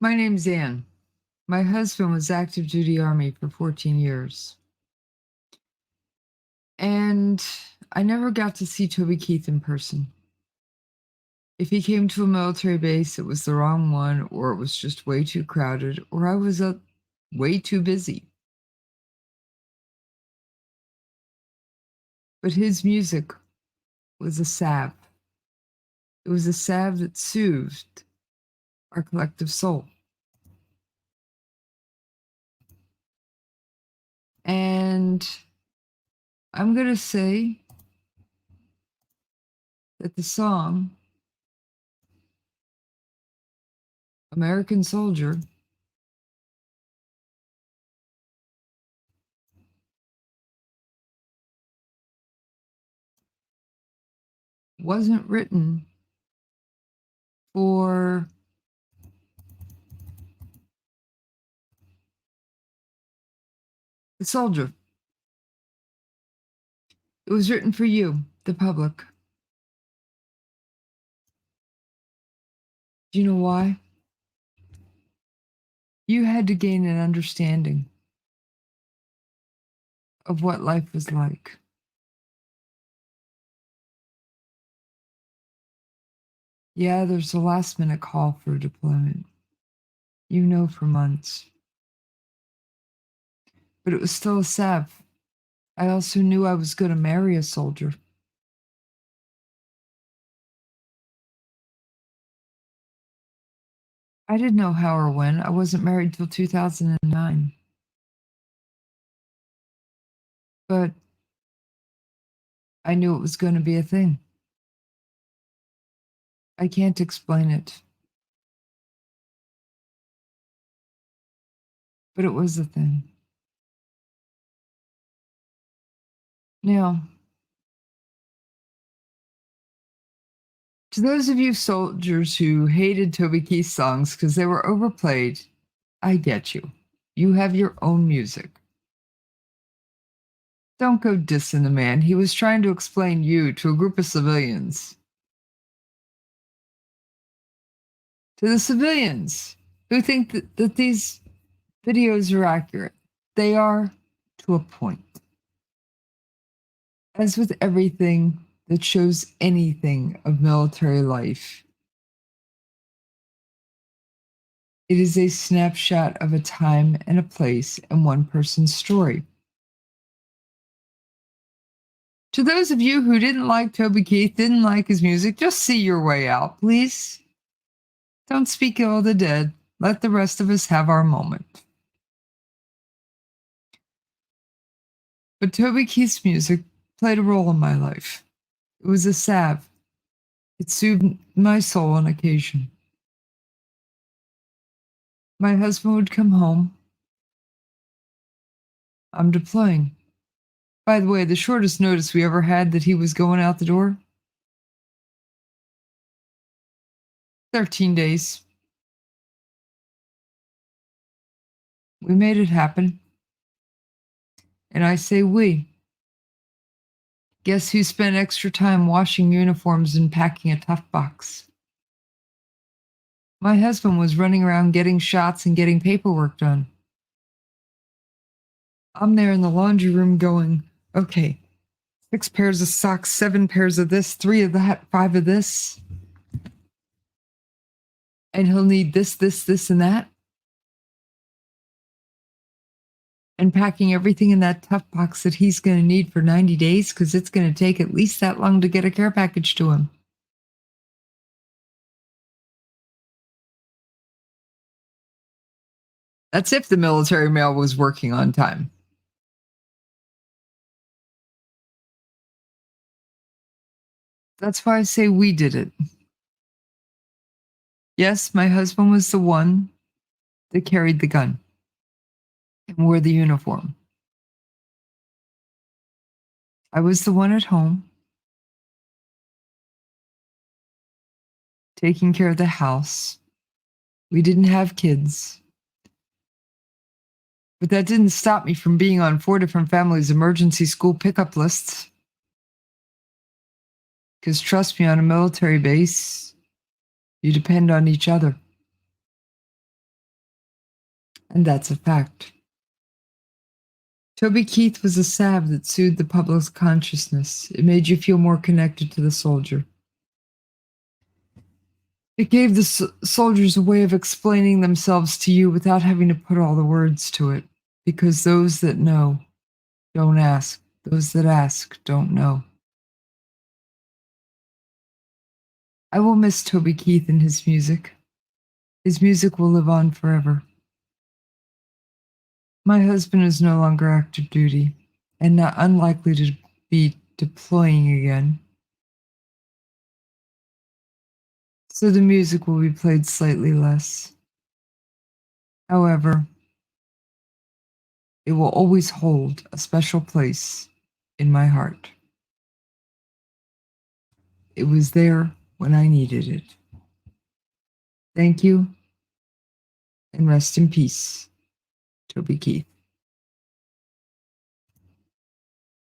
My name's Ann. My husband was active duty Army for 14 years. And I never got to see Toby Keith in person. If he came to a military base, it was the wrong one, or it was just way too crowded, or I was way too busy. But his music was a salve. It was a salve that soothed our collective soul. And I'm going to say that the song American Soldier wasn't written for the soldier. It was written for you, the public. Do you know why? You had to gain an understanding of what life was like. Yeah, there's a last minute call for deployment. You know for months. But it was still a salve. I also knew I was going to marry a soldier. I didn't know how or when. I wasn't married till 2009. But I knew it was going to be a thing. I can't explain it. But it was a thing. Now, to those of you soldiers who hated Toby Keith songs because they were overplayed, I get you. You have your own music. Don't go dissing the man. He was trying to explain you to a group of civilians. To the civilians who think that these videos are accurate. They are to a point. As with everything that shows anything of military life, it is a snapshot of a time and a place and one person's story. To those of you who didn't like Toby Keith, didn't like his music, just see your way out, please. Don't speak ill of the dead. Let the rest of us have our moment. But Toby Keith's music played a role in my life. It was a salve. It soothed my soul on occasion. My husband would come home. I'm deploying. By the way, the shortest notice we ever had that he was going out the door? 13 days. We made it happen. And I say we. Guess who spent extra time washing uniforms and packing a tough box? My husband was running around getting shots and getting paperwork done. I'm there in the laundry room going, okay, 6 pairs of socks, 7 pairs of this, 3 of that, 5 of this. And he'll need this, this, this, and that. And packing everything in that tough box that he's going to need for 90 days because it's going to take at least that long to get a care package to him. That's if the military mail was working on time. That's why I say we did it. Yes, my husband was the one that carried the gun and wore the uniform. I was the one at home taking care of the house. We didn't have kids. But that didn't stop me from being on 4 different families' emergency school pickup lists. Because trust me, on a military base, you depend on each other. and that's a fact. Toby Keith was a salve that soothed the public's consciousness. It made you feel more connected to the soldier. It gave the soldiers a way of explaining themselves to you without having to put all the words to it, because those that know don't ask. Those that ask don't know. I will miss Toby Keith and his music. His music will live on forever. My husband is no longer active duty and not unlikely to be deploying again. So the music will be played slightly less. However, it will always hold a special place in my heart. It was there when I needed it. Thank you, and rest in peace, Toby Keith.